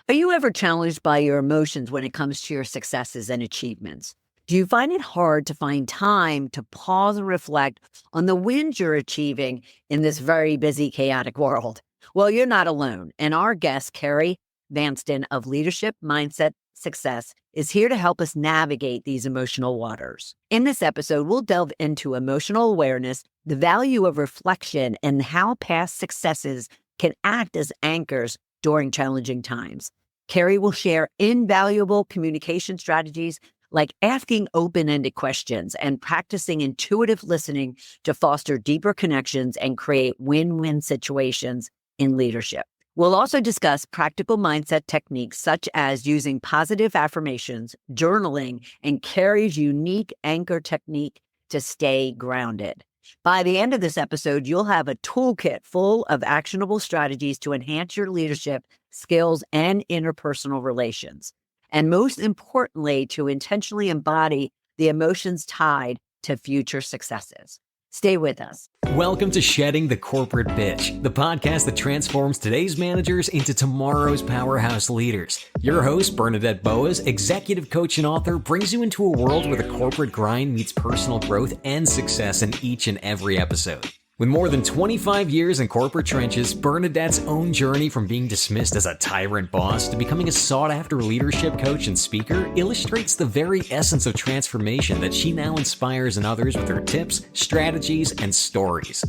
Are you ever challenged by your emotions when it comes to your successes and achievements? Do you find it hard to find time to pause and reflect on the wins you're achieving in this very busy, chaotic world? Well, you're not alone. And our guest, Carrie Vanston of Leadership Mindset Success, is here to help us navigate these emotional waters. In this episode, we'll delve into emotional awareness, the value of reflection, and how past successes can act as anchors during challenging times. Carrie will share invaluable communication strategies like asking open-ended questions and practicing intuitive listening to foster deeper connections and create win-win situations in leadership. We'll also discuss practical mindset techniques such as using positive affirmations, journaling, and Carrie's unique anchor technique to stay grounded. By the end of this episode, you'll have a toolkit full of actionable strategies to enhance your leadership skills and interpersonal relations. And most importantly, to intentionally embody the emotions tied to future successes. Stay with us. Welcome to Shedding the Corporate Bitch, the podcast that transforms today's managers into tomorrow's powerhouse leaders. Your host, Bernadette Boas, executive coach and author, brings you into a world where the corporate grind meets personal growth and success in each and every episode. With more than 25 years in corporate trenches, Bernadette's own journey from being dismissed as a tyrant boss to becoming a sought-after leadership coach and speaker illustrates the very essence of transformation that she now inspires in others with her tips, strategies, and stories.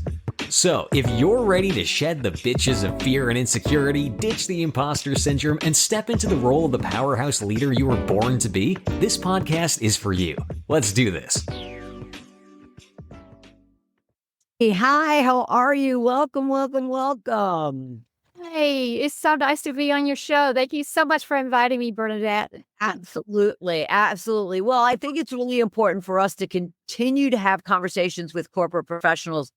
So, if you're ready to shed the bitches of fear and insecurity, ditch the imposter syndrome, and step into the role of the powerhouse leader you were born to be, this podcast is for you. Let's do this. Hey, hi, how are you? Welcome, welcome, welcome. Hey, it's so nice to be on your show. Thank you so much for inviting me, Bernadette. Absolutely, absolutely. Well, I think it's really important for us to continue to have conversations with corporate professionals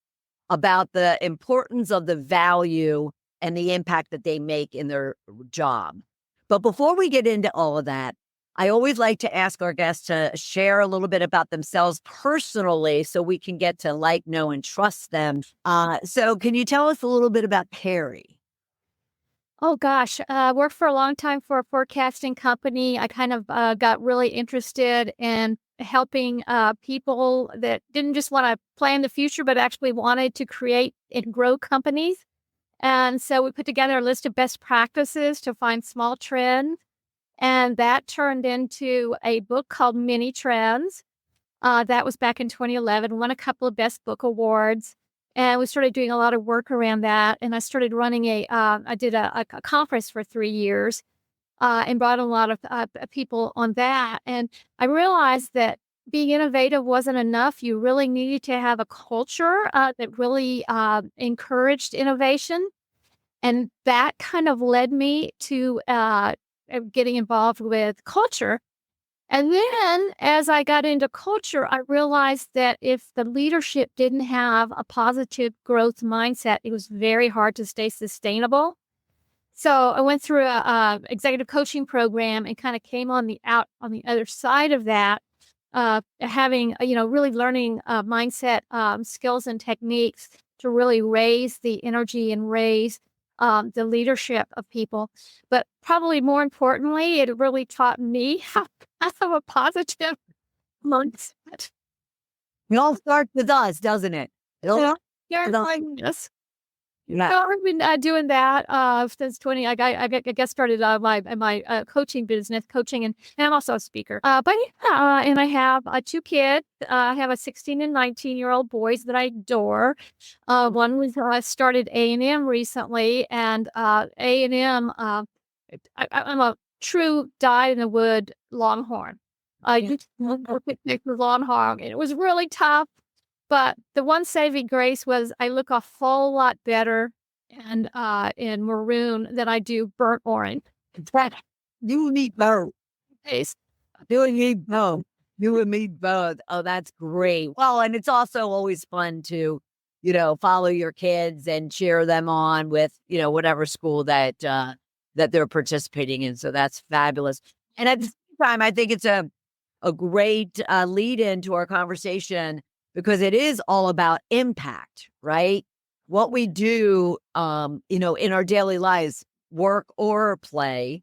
about the importance of the value and the impact that they make in their job. But before we get into all of that, I always like to ask our guests to share a little bit about themselves personally so we can get to like, know, and trust them. So can you tell us a little bit about Carrie? Oh gosh, worked for a long time for a forecasting company. I kind of got really interested in helping people that didn't just want to plan the future, but actually wanted to create and grow companies. And so we put together a list of best practices to find small trends. And that turned into a book called Mini Trends. That was back in 2011, won a couple of Best Book Awards. And we started doing a lot of work around that. And I started running I did a conference for 3 years and brought a lot of people on that. And I realized that being innovative wasn't enough. You really needed to have a culture that really encouraged innovation. And that kind of led me to getting involved with culture. And then as I got into culture, I realized that if the leadership didn't have a positive growth mindset, it was very hard to stay sustainable. So I went through a executive coaching program and kind of came on the other side of that, having, really learning mindset skills and techniques to really raise the energy and raise the leadership of people. But probably more importantly, it really taught me how to have a positive mindset. It all starts with us, doesn't it? Yes. I've been doing that since 20. I got started my coaching business, coaching, and I'm also a speaker. And I have 2 kids. I have a 16 and 19-year-old boys that I adore. One was started A&M recently, and A&M. I'm a true dyed-in-the-wood Longhorn. I used to picnic with Longhorn, and it was really tough. But the one saving grace was I look a whole lot better in maroon than I do burnt orange. You need both. Taste. You need both. You and me both. Oh, that's great. Well, and it's also always fun to, follow your kids and cheer them on with, whatever school that they're participating in. So that's fabulous. And at the same time, I think it's a great lead into our conversation, because it is all about impact, right? What we do, in our daily lives, work or play,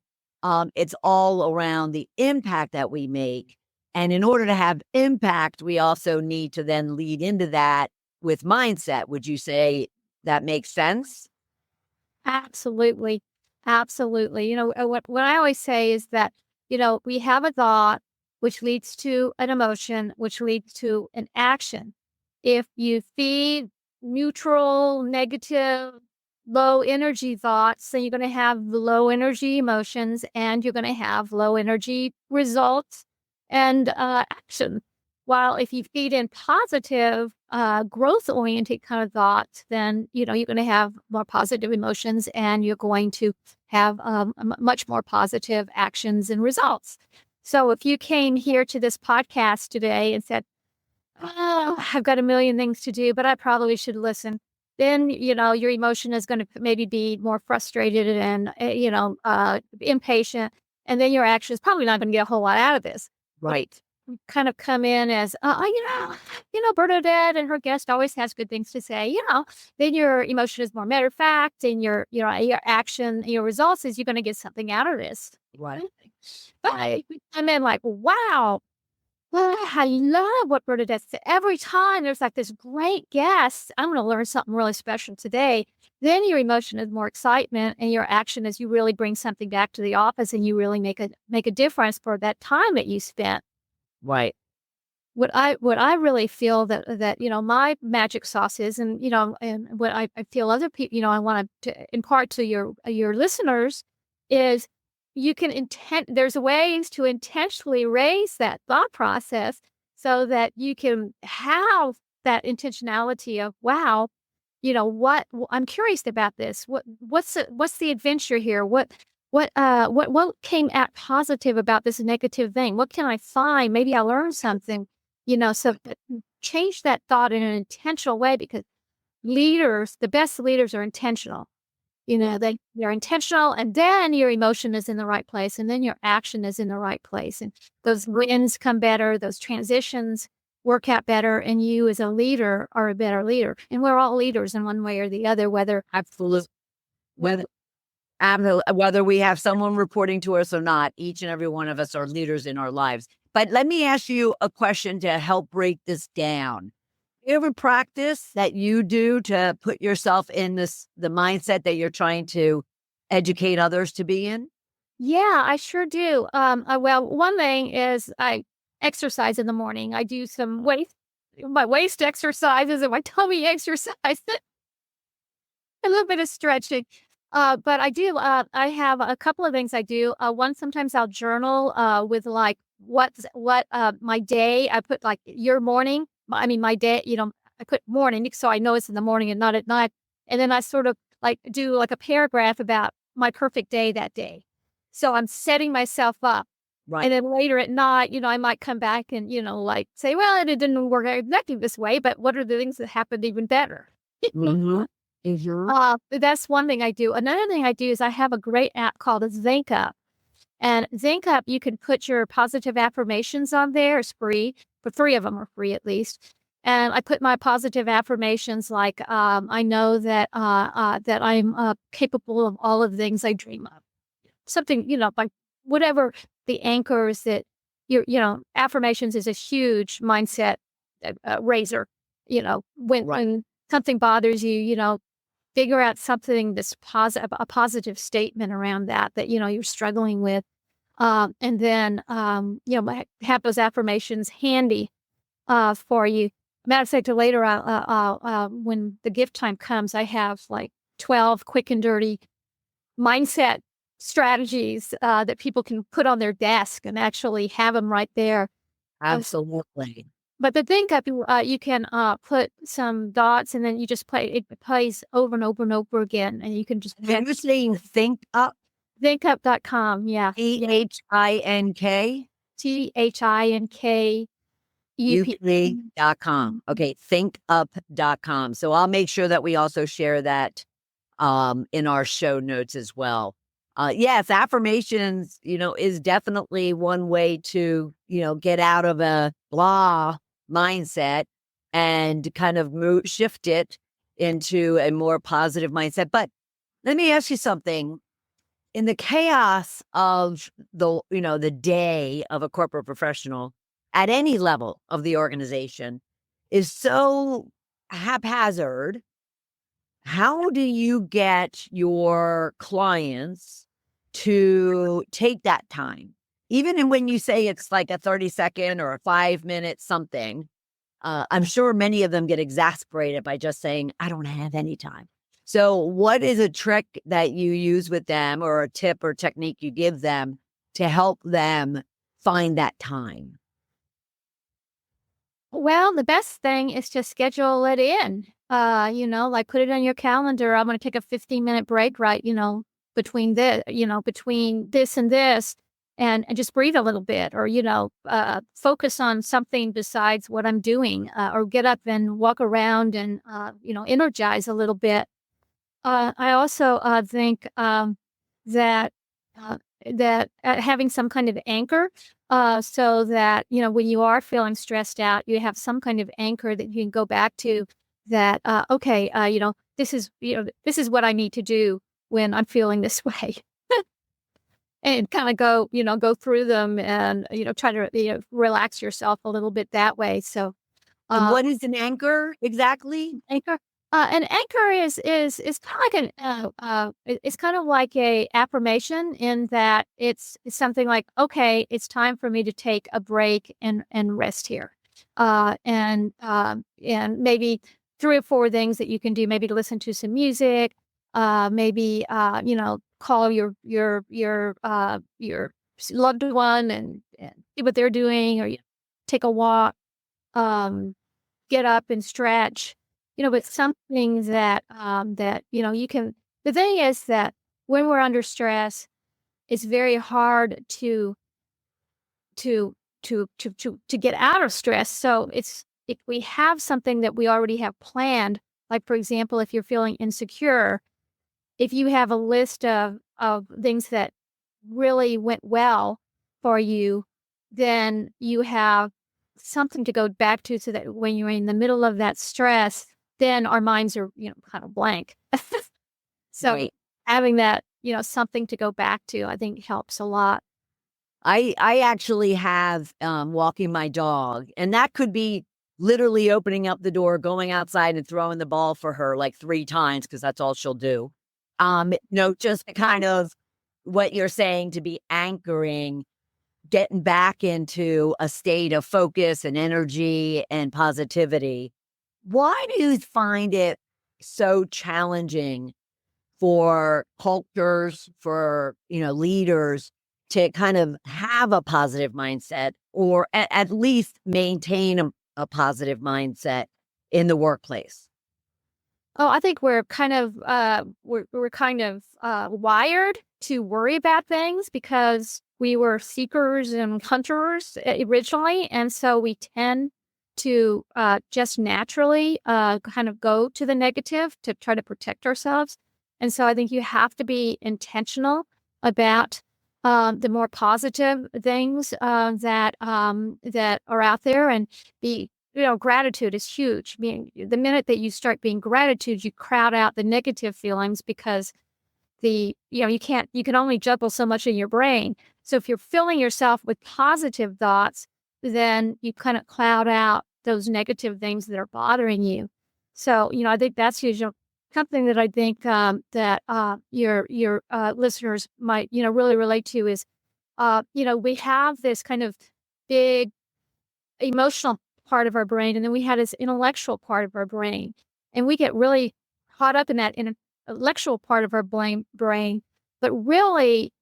It's all around the impact that we make. And in order to have impact, we also need to then lead into that with mindset. Would you say that makes sense? Absolutely. Absolutely. What I always say is that, we have a thought, which leads to an emotion, which leads to an action. If you feed neutral, negative, low energy thoughts, then you're going to have low energy emotions and you're going to have low energy results and action. While if you feed in positive, growth-oriented kind of thoughts, then, you're going to have more positive emotions and you're going to have much more positive actions and results. So if you came here to this podcast today and said, "Oh, I've got a million things to do, but I probably should listen," then, your emotion is going to maybe be more frustrated and, impatient. And then your action is probably not going to get a whole lot out of this. Right. Kind of come in as, Bernadette and her guest always has good things to say, then your emotion is more matter of fact and your action, your results is you're going to get something out of this. Right. But I come in like, wow, I love what Bernadette said. Every time there's like this great guest, I'm going to learn something really special today. Then your emotion is more excitement and your action is you really bring something back to the office and you really make a difference for that time that you spent. Right. What I really feel that my magic sauce is, and and what I feel other people, I want to impart to your listeners is you can there's ways to intentionally raise that thought process so that you can have that intentionality of, wow, I'm curious about this. What's the adventure here? What came out positive about this negative thing? What can I find? Maybe I learned something, so change that thought in an intentional way because the best leaders are intentional. They're intentional and then your emotion is in the right place and then your action is in the right place. And those wins come better, those transitions work out better, and you as a leader are a better leader. And we're all leaders in one way or the other, Absolutely. Whether we have someone reporting to us or not, each and every one of us are leaders in our lives. But let me ask you a question to help break this down. You ever practice that you do to put yourself in the mindset that you're trying to educate others to be in? Yeah, I sure do. Well, one thing is I exercise in the morning. I do some my waist exercises and my tummy exercise, a little bit of stretching. But I do, I have a couple of things I do. One, sometimes I'll journal with like my day. I put like your morning, my day, I put morning so I know it's in the morning and not at night. And then I sort of like do like a paragraph about my perfect day that day. So I'm setting myself up. Right. And then later at night, I might come back and, like say, well, it didn't work out exactly this way, but what are the things that happened even better? Mm-hmm. Mm-hmm. That's one thing I do. Another thing I do is I have a great app called Zinc Up. And Zinc Up, you can put your positive affirmations on there. It's free, but 3 of them are free at least. And I put my positive affirmations like, I know that that I'm capable of all of the things I dream of. Something, like whatever the anchors that affirmations is a huge mindset raiser. When something bothers you, figure out something that's a positive statement around that you're struggling with. And then, have those affirmations handy for you. Matter of fact, later, when the gift time comes, I have like 12 quick and dirty mindset strategies that people can put on their desk and actually have them right there. Absolutely. But the Think Up, you can put some dots and then you just play. It plays over and over and over again, and you can just. Are you saying Think Up? ThinkUp.com, yeah. THINK? THINKUP. Okay, thinkup.com. So I'll make sure that we also share that in our show notes as well. Yes, affirmations, is definitely one way to, get out of a blah mindset and kind of shift it into a more positive mindset. But let me ask you something. in the chaos of the day of a corporate professional at any level of the organization is so haphazard, how do you get your clients to take that time? Even when you say it's like a 30-second or a 5-minute something, I'm sure many of them get exasperated by just saying, I don't have any time. So what is a trick that you use with them, or a tip or technique you give them to help them find that time? Well, the best thing is to schedule it in. Like put it on your calendar. I'm going to take a 15-minute break, right? Between this and this, and just breathe a little bit, or focus on something besides what I'm doing, or get up and walk around and energize a little bit. I also think that having some kind of anchor, so that when you are feeling stressed out, you have some kind of anchor that you can go back to. That okay, this is what I need to do when I'm feeling this way, and kind of go through them, and try to relax yourself a little bit that way. So, And what is an anchor exactly? anchor. An anchor is kind of like it's kind of like a affirmation, in that it's something like, okay, it's time for me to take a break and rest here, and maybe 3 or 4 things that you can do. Maybe to listen to some music, maybe call your loved one and see what they're doing, or take a walk, get up and stretch. But something that you can. The thing is that when we're under stress, it's very hard to get out of stress. So if we have something that we already have planned, like for example, if you're feeling insecure, if you have a list of things that really went well for you, then you have something to go back to, so that when you're in the middle of that stress, then our minds are, kind of blank. So Right. having that, something to go back to, I think helps a lot. I actually have walking my dog, and that could be literally opening up the door, going outside and throwing the ball for her like 3 times, because that's all she'll do. Just kind of what you're saying, to be anchoring, getting back into a state of focus and energy and positivity. Why do you find it so challenging for cultures, for leaders, to kind of have a positive mindset, or at least maintain a positive mindset in the workplace? Oh, I think we're kind of wired to worry about things, because we were seekers and hunters originally, and so we tend to just naturally kind of go to the negative to try to protect ourselves. And so I think you have to be intentional about the more positive things that are out there, and be. Gratitude is huge. I mean, the minute that you start being gratitude, you crowd out the negative feelings, because you can only juggle so much in your brain. So if you're filling yourself with positive thoughts, then you kind of cloud out those negative things that are bothering you. So, I think that's usually something that I think that your listeners might, really relate to is, we have this kind of big emotional part of our brain, and then we had this intellectual part of our brain, and we get really caught up in that intellectual part of our brain, but really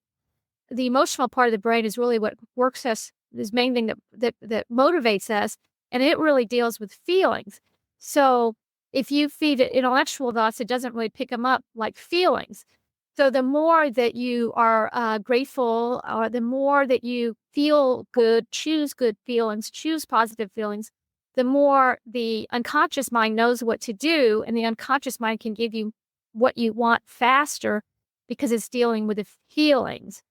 the emotional part of the brain is really what works us, this main thing that motivates us, and it really deals with feelings. So if you feed it intellectual thoughts, it doesn't really pick them up like feelings. So the more that you are grateful, or the more that you feel good feelings, choose positive feelings, the more the unconscious mind knows what to do, and the unconscious mind can give you what you want faster, because it's dealing with the feelings.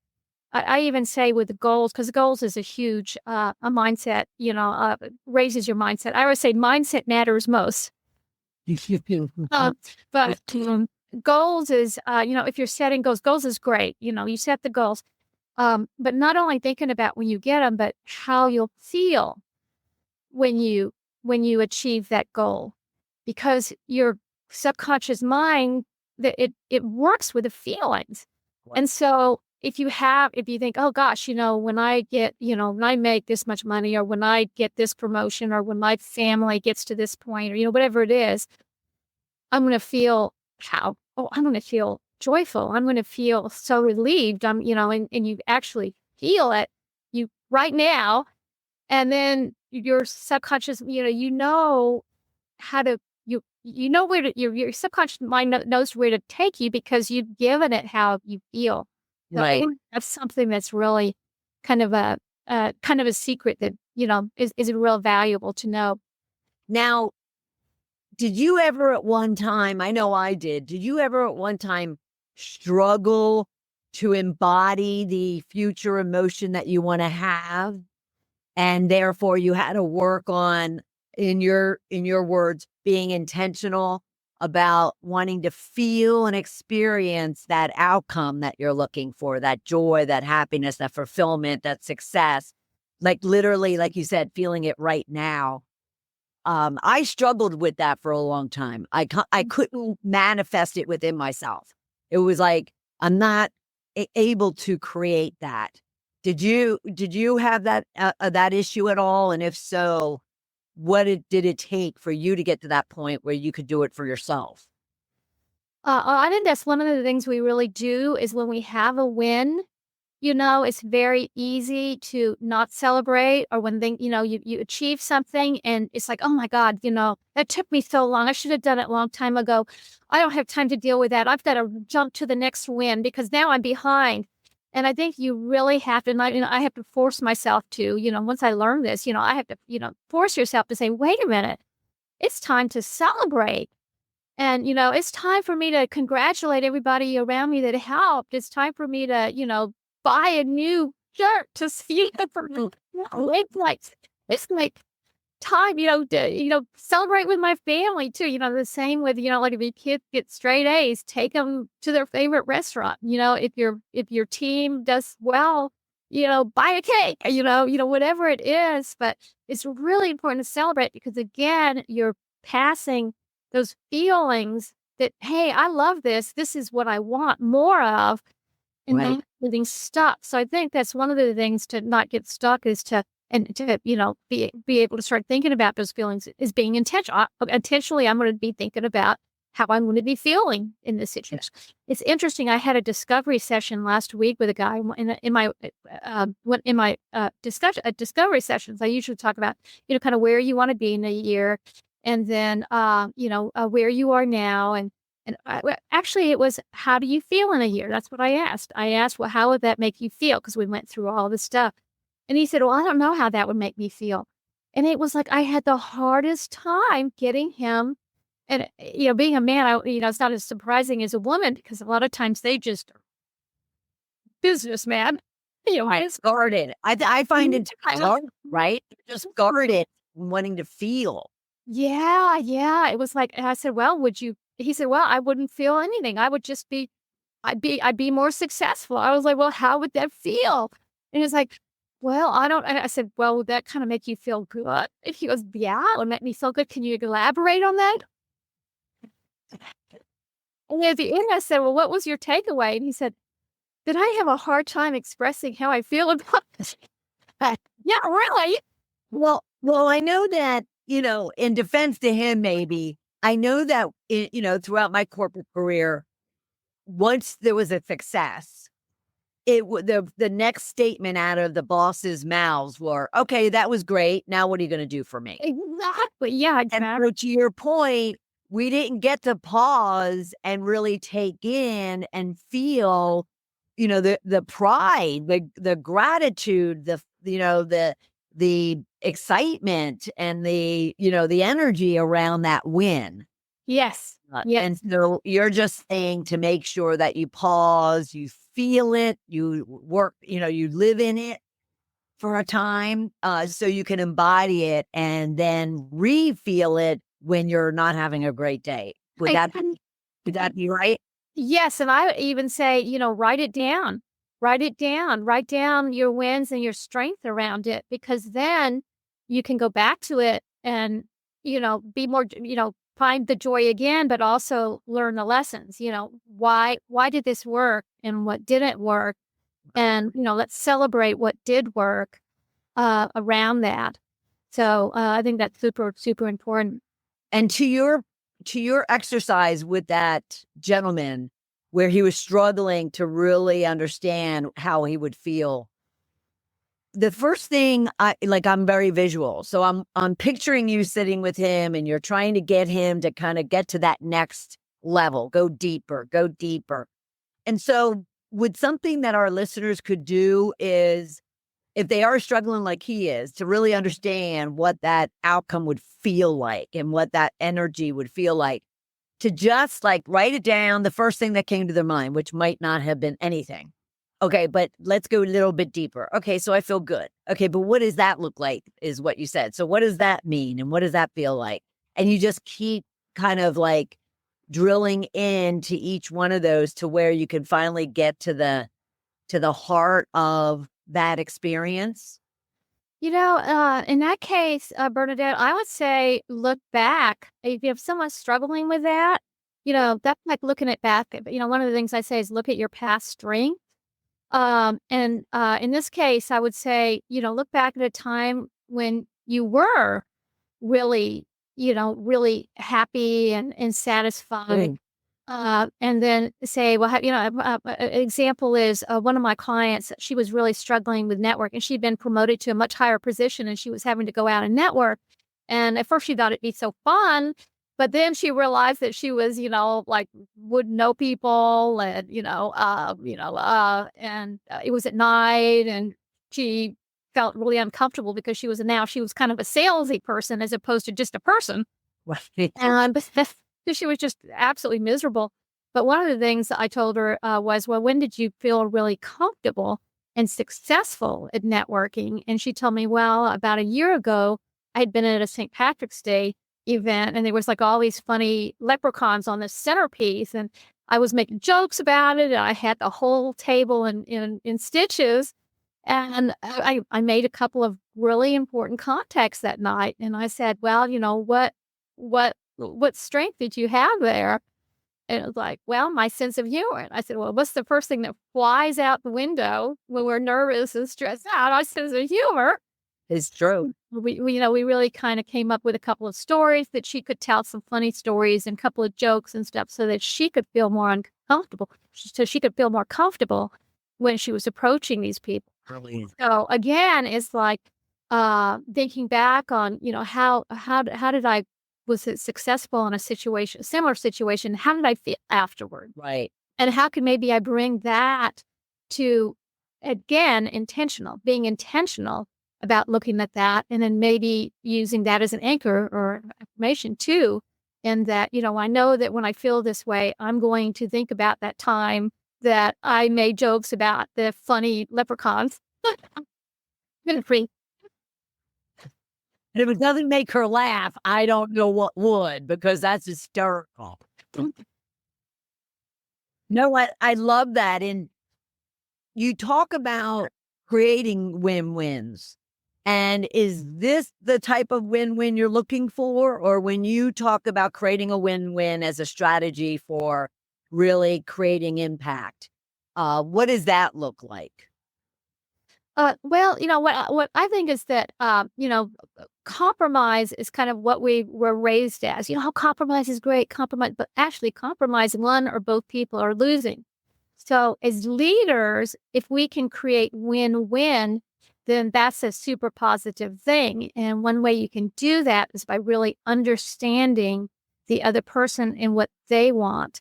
I even say with the goals, because goals is a huge a mindset, raises your mindset. I always say mindset matters most. But goals is, if you're setting goals is great. You set the goals. But not only thinking about when you get them, but how you'll feel when you achieve that goal, because your subconscious mind, that it works with the feelings. And so if you think, oh gosh, when I get, when I make this much money, or when I get this promotion, or when my family gets to this point, or whatever it is, I'm going to feel I'm going to feel joyful. I'm going to feel so relieved. And you actually feel it right now. And then your subconscious, how to, where to, your subconscious mind knows where to take you, because you've given it how you feel. So I Right. think that's something that's really kind of a secret that, is real valuable to know. Now, did you ever at one time, I know I did you ever at one time struggle to embody the future emotion that you want to have? And therefore you had to work on, in your words, being intentional about wanting to feel and experience that outcome that you're looking for, that joy, that happiness, that fulfillment, that success, like literally, like you said, feeling it right now. I struggled with that for a long time. I couldn't manifest it within myself. It was like, I'm not able to create that. Did you have that issue at all? And if so, what did it take for you to get to that point where you could do it for yourself? I think that's one of the things we really do, is when we have a win, it's very easy to not celebrate, or when you achieve something and it's like, oh my God, that took me so long. I should have done it a long time ago. I don't have time to deal with that. I've got to jump to the next win because now I'm behind. And I think you really have to, I have to force myself to, once I learn this, I have to, force yourself to say, wait a minute, it's time to celebrate. And, it's time for me to congratulate everybody around me that helped. It's time for me to, buy a new shirt to see it for me. It's like time, to, celebrate with my family too. The same with, like if your kids get straight A's, take them to their favorite restaurant. If your team does well, buy a cake, whatever it is. But it's really important to celebrate, because again, you're passing those feelings that, hey, I love this. This is what I want more of. And Right. not getting stuck. So I think that's one of the things to not get stuck, is to be able to start thinking about those feelings, is being intentional. Intentionally, I'm going to be thinking about how I'm going to be feeling in this situation. It's interesting. I had a discovery session last week with a guy in my discovery sessions. I usually talk about, kind of where you want to be in a year, and then where you are now, actually, it was, how do you feel in a year? That's what I asked. I asked, well, how would that make you feel? Because we went through all this stuff. And he said, well, I don't know how that would make me feel. And it was like, I had the hardest time getting him. And, being a man, it's not as surprising as a woman, because a lot of times they just are businessman. It's guarded. I find it hard, right? You're just guarded, wanting to feel. Yeah, yeah. It was like, and I said, well, he said, well, I wouldn't feel anything. I would just I'd be more successful. I was like, well, how would that feel? And he's like, well, I don't, and I said, well, would that kind of make you feel good? And he goes, yeah, it would make me feel good. Can you elaborate on that? And at the end, I said, well, what was your takeaway? And he said, that I have a hard time expressing how I feel about this. Yeah, really? Well, I know that, in defense to him, maybe, I know that, throughout my corporate career, once there was a success, the next statement out of the boss's mouths were, okay, that was great. Now what are you going to do for me? Exactly. Yeah, And exactly. so to your point, we didn't get to pause and really take in and feel, the pride, the gratitude, the excitement, and the energy around that win. Yes. Yes. And so you're just saying to make sure that you pause, you feel it, you work, you live in it for a time, so you can embody it and then re-feel it when you're not having a great day. Would that be? Would that be right? Yes, and I would even say, write it down. Write it down. Write down your wins and your strength around it, because then you can go back to it and, be more, find the joy again, but also learn the lessons. Why did this work and what didn't work? And, let's celebrate what did work around that. So I think that's super, super important. And to your exercise with that gentleman where he was struggling to really understand how he would feel. The first thing I'm very visual. So I'm picturing you sitting with him and you're trying to get him to kind of get to that next level, go deeper, go deeper. And so would something that our listeners could do is, if they are struggling like he is, to really understand what that outcome would feel like and what that energy would feel like, to just write it down, the first thing that came to their mind, which might not have been anything. Okay, but let's go a little bit deeper. Okay, so I feel good. Okay, but what does that look like is what you said. So what does that mean? And what does that feel like? And you just keep kind of drilling into each one of those to where you can finally get to the heart of that experience. In that case, Bernadette, I would say look back. If you have someone struggling with that, that's like looking at back. One of the things I say is look at your past strength. And in this case, I would say, look back at a time when you were really, really happy and satisfied. And then say, well, an example is one of my clients, she was really struggling with network and she'd been promoted to a much higher position and she was having to go out and network. And at first she thought it'd be so fun, but then she realized that she was, wouldn't know people and, and it was at night and she felt really uncomfortable because she was kind of a salesy person as opposed to just a person. Right. And so she was just absolutely miserable. But one of the things that I told her was, well, when did you feel really comfortable and successful at networking? And she told me, well, about a year ago, I'd been at a St. Patrick's Day event and there was all these funny leprechauns on the centerpiece. And I was making jokes about it. And I had the whole table in stitches. And I made a couple of really important contacts that night. And I said, well, what strength did you have there? And it was like, well, my sense of humor. And I said, well, what's the first thing that flies out the window when we're nervous and stressed out? Our sense of humor. It's true. We really kind of came up with a couple of stories that she could tell, some funny stories and a couple of jokes and stuff so that she could feel more uncomfortable, so she could feel more comfortable when she was approaching these people. Brilliant. So again, it's like thinking back on, how did I was it successful in a similar situation? How did I feel afterward? Right. And how could maybe I bring that to, again, being intentional about looking at that and then maybe using that as an anchor or affirmation too. And that, I know that when I feel this way, I'm going to think about that time that I made jokes about the funny leprechauns. Been free. And if it doesn't make her laugh, I don't know what would, because that's hysterical. No, what? I love that. And you talk about creating win-wins. And is this the type of win-win you're looking for? Or when you talk about creating a win-win as a strategy for really creating impact, what does that look like? Well, what I think is that, compromise is kind of what we were raised as. How compromise is great, but actually compromise, one or both people are losing. So as leaders, if we can create win-win, then that's a super positive thing. And one way you can do that is by really understanding the other person and what they want.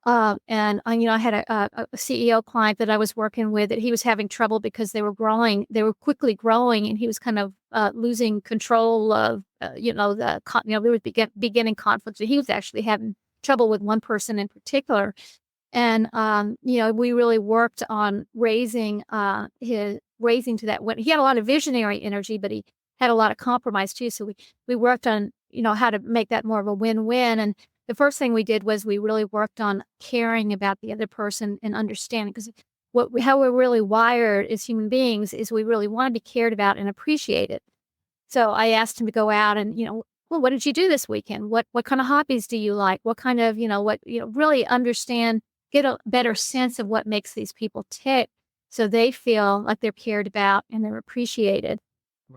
I had a CEO client that I was working with that he was having trouble because they were quickly growing, and he was kind of losing control of, there was beginning conflicts. He was actually having trouble with one person in particular. And, we really worked on raising to that. He had a lot of visionary energy, but he had a lot of compromise too. So we worked on, how to make that more of a win-win. And the first thing we did was we really worked on caring about the other person and understanding, because how we're really wired as human beings is we really want to be cared about and appreciated. So I asked him to go out and, well, what did you do this weekend? What kind of hobbies do you like? What kind of, really understand, get a better sense of what makes these people tick, so they feel like they're cared about and they're appreciated.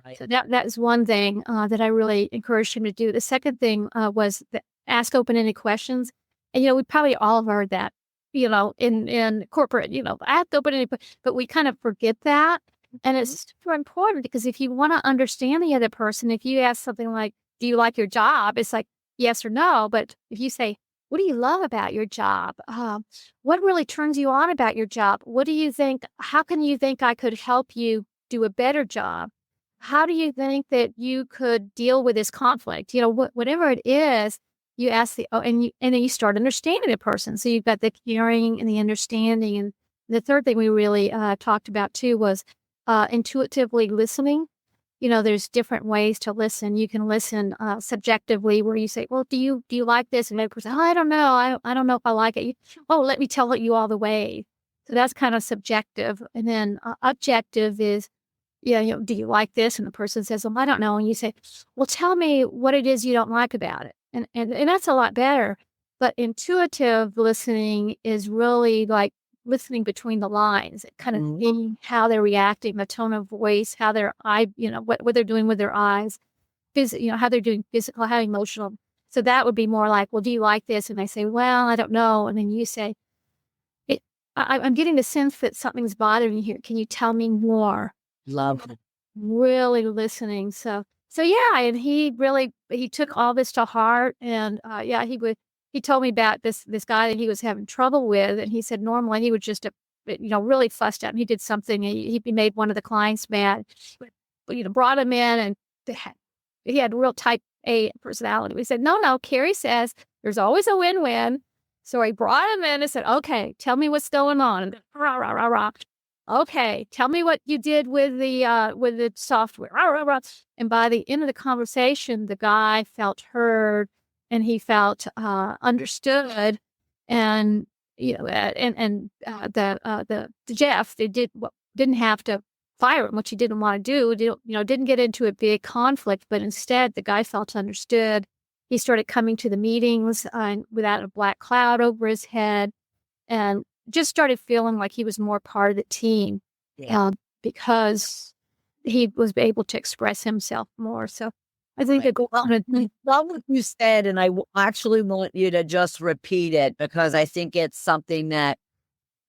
Right. So that is one thing that I really encouraged him to do. The second thing was ask open-ended questions. And, we probably all have heard that, in corporate, ask open-ended questions, but we kind of forget that. And it's super important, because if you want to understand the other person, if you ask something like, do you like your job? It's like, yes or no. But if you say, what do you love about your job? What really turns you on about your job? What do you think? How can you think I could help you do a better job? How do you think that you could deal with this conflict? Whatever it is, you ask and then you start understanding the person. So you've got the caring and the understanding. And the third thing we really talked about too was intuitively listening. There's different ways to listen. You can listen subjectively, where you say, well, do you like this? And the person, oh, I don't know. I don't know if I like it. Oh, let me tell you all the way. So that's kind of subjective. And then objective is, do you like this? And the person says, well, I don't know. And you say, well, tell me what it is you don't like about it. And that's a lot better. But intuitive listening is really like listening between the lines, kind of seeing how they're reacting, the tone of voice, how their what they're doing with their eyes, how they're doing physical, how emotional. So that would be more like, well, do you like this? And they say, well, I don't know. And then you say, I'm getting the sense that something's bothering you here. Can you tell me more? Love it. Really listening. So yeah, and he took all this to heart, and he told me about this guy that he was having trouble with, and he said normally he would just really fussed out, and he did something, and he made one of the clients mad, but brought him in, and he had real type A personality. We said, no, Carrie says there's always a win-win. So he brought him in and said, okay, tell me what's going on. And rah, rah, rah, rah. Okay, tell me what you did with the software. Rah, rah, rah. And by the end of the conversation, the guy felt heard, and he felt understood. And the Jeff, they didn't have to fire him, which he didn't want to do. Didn't get into a big conflict, but instead the guy felt understood. He started coming to the meetings without a black cloud over his head, and just started feeling like he was more part of the team, because he was able to express himself more. So I think love what you said, and I actually want you to just repeat it, because I think it's something that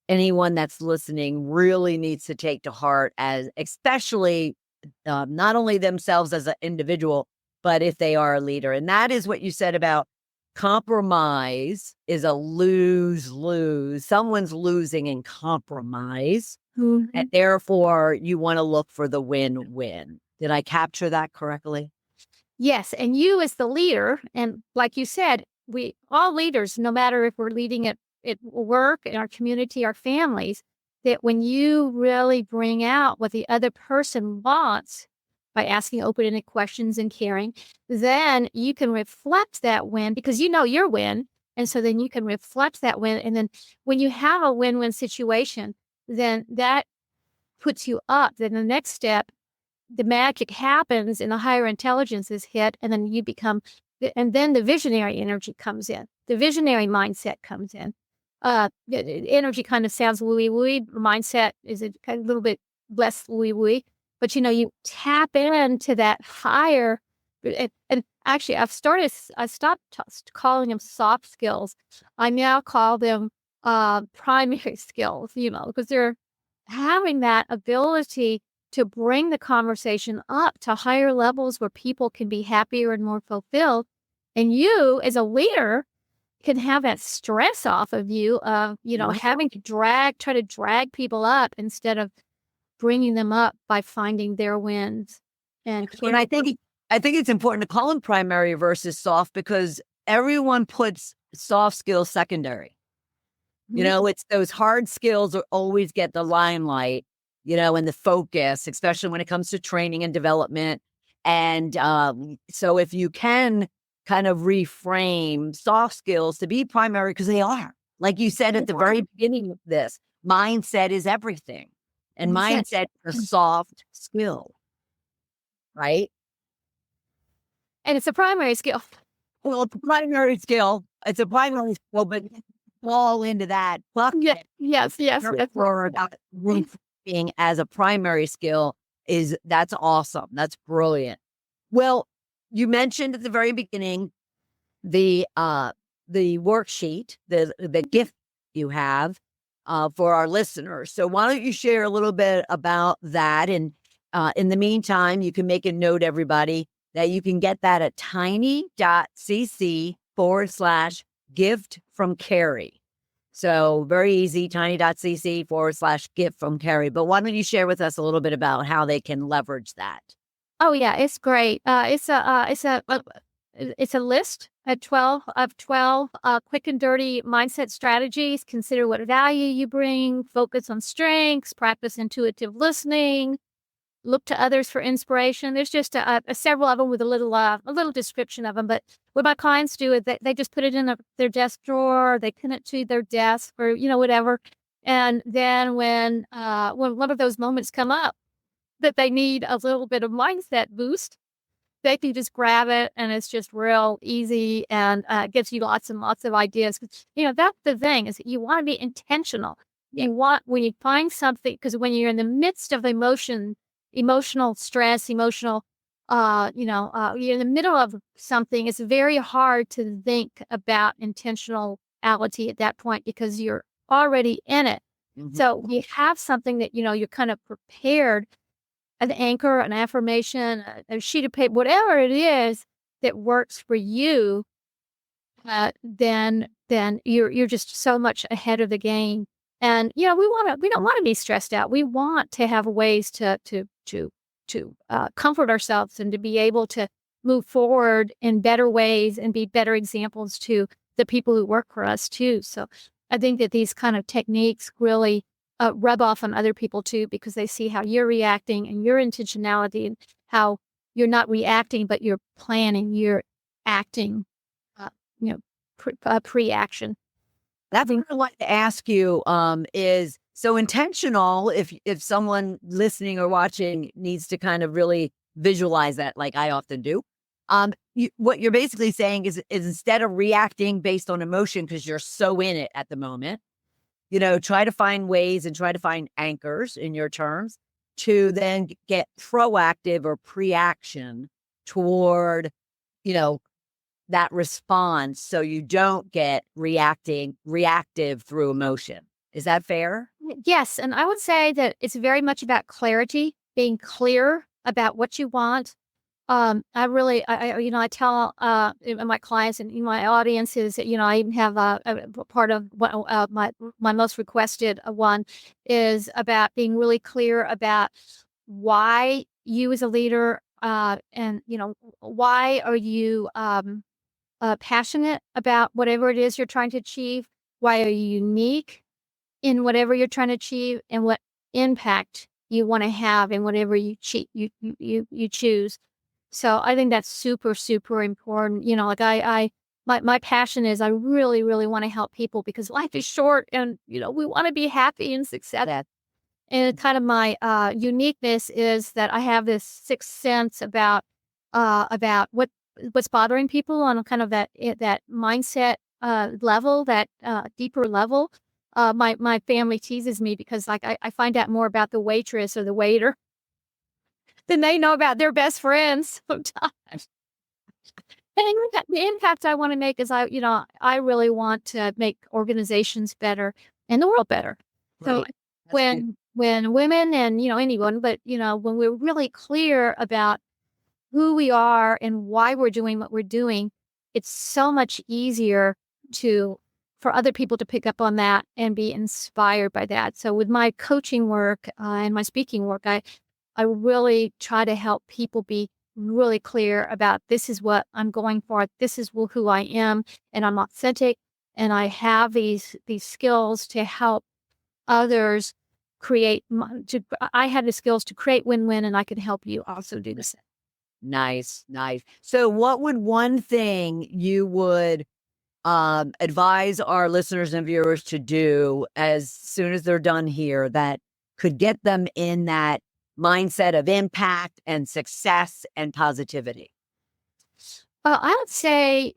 anyone that's listening really needs to take to heart, as especially not only themselves as an individual, but if they are a leader. And that is what you said about compromise is a lose-lose. Someone's losing in compromise. And therefore, you want to look for the win-win. Did I capture that correctly? Yes. And you as the leader, and like you said, we all leaders, no matter if we're leading at work, in our community, our families, that when you really bring out what the other person wants by asking open-ended questions and caring, then you can reflect that win, because your win. And so then you can reflect that win. And then when you have a win-win situation, then that puts you up. Then the next step, the magic happens and the higher intelligence is hit. And then and then the visionary energy comes in. The visionary mindset comes in. Energy kind of sounds wooey-wooey. Mindset is a little bit less wooey-wooey. But, you tap into that higher, and actually I stopped calling them soft skills. I now call them primary skills, because they're having that ability to bring the conversation up to higher levels where people can be happier and more fulfilled. And you, as a leader, can have that stress off of you of, having to try to drag people up instead of bringing them up by finding their wins. And I think it's important to call them primary versus soft, because everyone puts soft skills secondary. It's those hard skills that always get the limelight, and the focus, especially when it comes to training and development. And so if you can kind of reframe soft skills to be primary because they are. Like you said at the very beginning of this, mindset is everything. And mindset is a soft skill, right? And it's a primary skill. Well, it's a primary skill. It's a primary skill, but fall into that bucket. Yes. For being as a primary skill that's awesome. That's brilliant. Well, you mentioned at the very beginning the worksheet, the gift you have for our listeners. So why don't you share a little bit about that? And in the meantime, you can make a note, everybody, that you can get that at tiny.cc/gift from Carrie. So very easy, tiny.cc/gift from Carrie. But why don't you share with us a little bit about how they can leverage that? Oh yeah, it's great. It's a list of 12 quick and dirty mindset strategies. Consider what value you bring, focus on strengths, practice intuitive listening, look to others for inspiration. There's just several of them with a little description of them. But what my clients do is they just put it in their desk drawer, they pin it to their desk or, whatever. And then when one of those moments come up that they need a little bit of mindset boost, they can just grab it and it's just real easy and gives you lots and lots of ideas. That's the thing is that you want to be intentional. When you find something, because when you're in the midst of emotional stress, you're in the middle of something, it's very hard to think about intentionality at that point because you're already in it. Mm-hmm. So you have something that, you're kind of prepared, an anchor, an affirmation, a sheet of paper, whatever it is that works for you, then you're just so much ahead of the game. And, we don't want to be stressed out. We want to have ways to comfort ourselves and to be able to move forward in better ways and be better examples to the people who work for us too. So I think that these kind of techniques really rub off on other people too, because they see how you're reacting and your intentionality and how you're not reacting, but you're planning, you're acting, pre-action. That's what I'd like to ask you is, so intentional, if someone listening or watching needs to kind of really visualize that, like I often do, what you're basically saying is instead of reacting based on emotion, because you're so in it at the moment, try to find ways and try to find anchors in your terms to then get proactive or pre-action toward, that response, so you don't get reactive through emotion. Is that fair? Yes. And I would say that it's very much about clarity, being clear about what you want. I tell my clients and my audiences that, I even have a part of my most requested one is about being really clear about why you as a leader, and, why are you passionate about whatever it is you're trying to achieve? Why are you unique in whatever you're trying to achieve, and what impact you want to have in whatever you choose? So I think that's super, super important. My passion is I really, really want to help people because life is short and, we want to be happy and successful. And kind of my uniqueness is that I have this sixth sense about what's bothering people on kind of that mindset level, that deeper level. My family teases me because I find out more about the waitress or the waiter than they know about their best friends sometimes. And the impact I want to make is I really want to make organizations better and the world better. Right. So when women and, anyone, but, when we're really clear about who we are and why we're doing what we're doing, it's so much easier for other people to pick up on that and be inspired by that. So with my coaching work and my speaking work, I really try to help people be really clear about this is what I'm going for. This is who I am, and I'm authentic, and I have these skills to help others create. I have the skills to create win-win, and I can help you also do the same. Nice, nice. So what would one thing you would advise our listeners and viewers to do as soon as they're done here that could get them in that mindset of impact and success and positivity? Well, I would say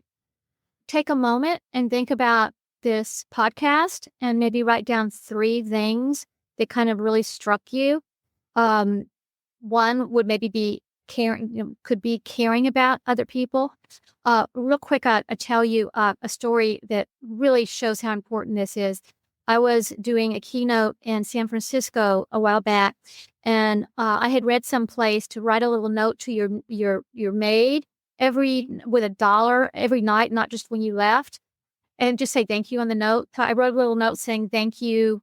take a moment and think about this podcast and maybe write down 3 things that kind of really struck you. Um, One would maybe be caring, could be caring about other people. Real quick, I tell you a story that really shows how important this is. I was doing a keynote in San Francisco a while back, and I had read someplace to write a little note to your maid with $1 every night, not just when you left, and just say thank you on the note. So I wrote a little note saying thank you.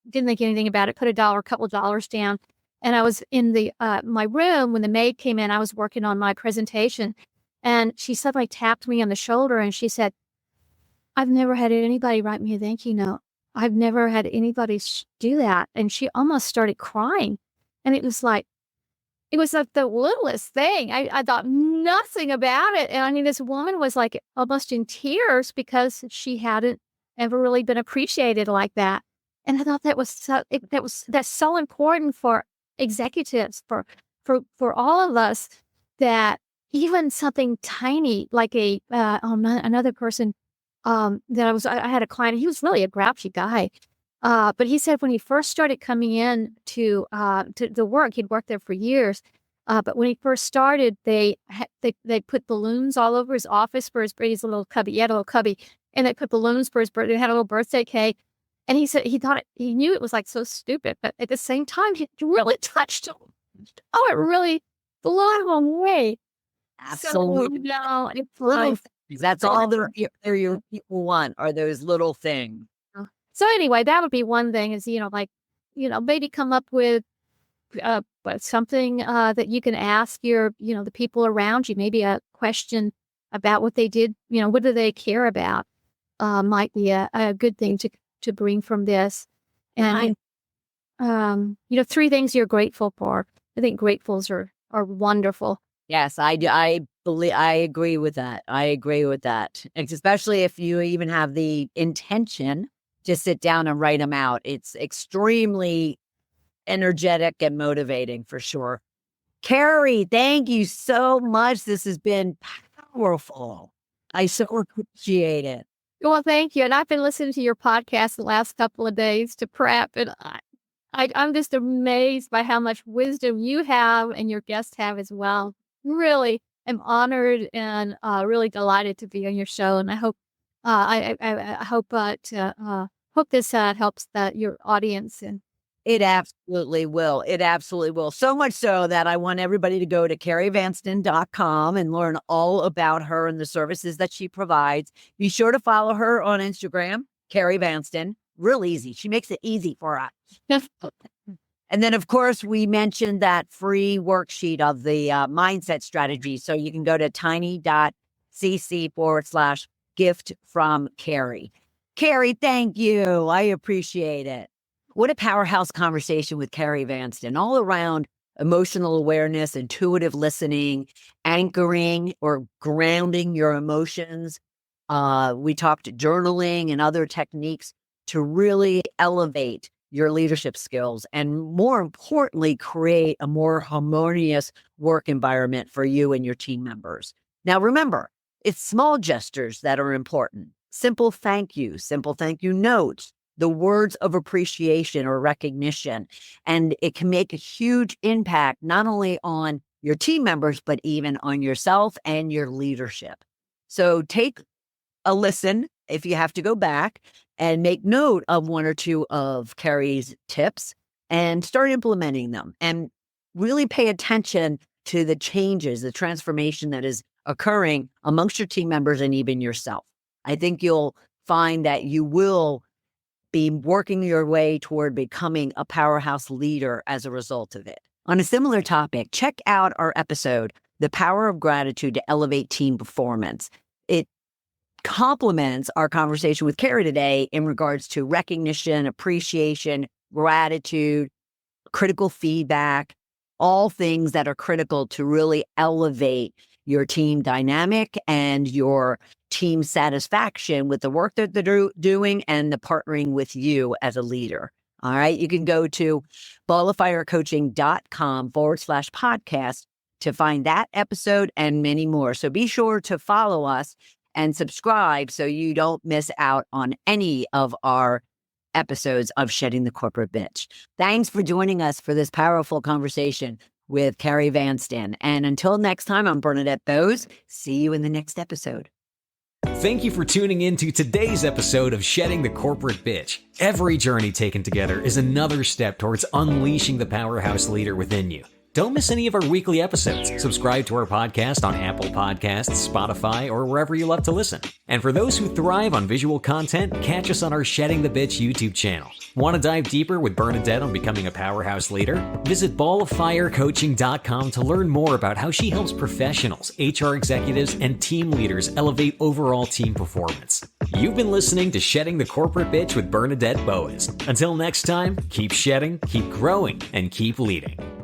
Didn't think anything about it. Put a couple of dollars down. And I was in my room when the maid came in. I was working on my presentation, and she suddenly tapped me on the shoulder and she said, "I've never had anybody write me a thank you note. I've never had anybody do that." And she almost started crying. And it was like the littlest thing. I thought nothing about it. And I mean, this woman was like almost in tears because she hadn't ever really been appreciated like that. And I thought that's so important for executives, for all of us, that even something tiny like another person that I had a client. He was really a grouchy guy, but he said when he first started coming in to the work, he'd worked there for years. But when he first started, they put balloons all over his office for his little cubby. He had a little cubby, and they put balloons for his birthday. They had a little birthday cake. And he said he knew it was like so stupid, but at the same time, it really touched him. Oh, it really blew him away. Absolutely. So, no, it's Little like, things. That's all your people want, are those little things. so anyway, that would be one thing is, maybe come up with something that you can ask the people around you, maybe a question about what they did, what do they care about, might be a good thing to bring from this. And, 3 things you're grateful for. I think gratefuls are wonderful. Yes, I do. I agree with that. I agree with that. Especially if you even have the intention to sit down and write them out. It's extremely energetic and motivating for sure. Carrie, thank you so much. This has been powerful. I so appreciate it. Well, thank you. And I've been listening to your podcast the last couple of days to prep, and I'm just amazed by how much wisdom you have and your guests have as well. Really am honored and really delighted to be on your show. And I hope I hope this helps your audience. And It absolutely will. It absolutely will. So much so that I want everybody to go to carrievanston.com and learn all about her and the services that she provides. Be sure to follow her on Instagram, Carrie Vanston. Real easy. She makes it easy for us. And then, of course, we mentioned that free worksheet of the mindset strategy. So you can go to tiny.cc/gift from Carrie. Carrie, thank you. I appreciate it. What a powerhouse conversation with Carrie Vanston, all around emotional awareness, intuitive listening, anchoring or grounding your emotions. We talked journaling and other techniques to really elevate your leadership skills and, more importantly, create a more harmonious work environment for you and your team members. Now, remember, it's small gestures that are important. Simple thank you notes, the words of appreciation or recognition. And it can make a huge impact, not only on your team members, but even on yourself and your leadership. So take a listen if you have to go back and make note of 1 or 2 of Carrie's tips and start implementing them, and really pay attention to the changes, the transformation that is occurring amongst your team members and even yourself. I think you'll find that you will be working your way toward becoming a powerhouse leader as a result of it. On a similar topic, check out our episode, The Power of Gratitude to Elevate Team Performance. It complements our conversation with Carrie today in regards to recognition, appreciation, gratitude, critical feedback, all things that are critical to really elevate your team dynamic and your team satisfaction with the work that they're doing and the partnering with you as a leader. All right. You can go to balloffirecoaching.com/podcast to find that episode and many more. So be sure to follow us and subscribe so you don't miss out on any of our episodes of Shedding the Corporate Bitch. Thanks for joining us for this powerful conversation with Carrie Vanston. And until next time, I'm Bernadette Boas. See you in the next episode. Thank you for tuning in to today's episode of Shedding the Corporate Bitch. Every journey taken together is another step towards unleashing the powerhouse leader within you. Don't miss any of our weekly episodes. Subscribe to our podcast on Apple Podcasts, Spotify, or wherever you love to listen. And for those who thrive on visual content, catch us on our Shedding the Bitch YouTube channel. Want to dive deeper with Bernadette on becoming a powerhouse leader? Visit balloffirecoaching.com to learn more about how she helps professionals, HR executives, and team leaders elevate overall team performance. You've been listening to Shedding the Corporate Bitch with Bernadette Boas. Until next time, keep shedding, keep growing, and keep leading.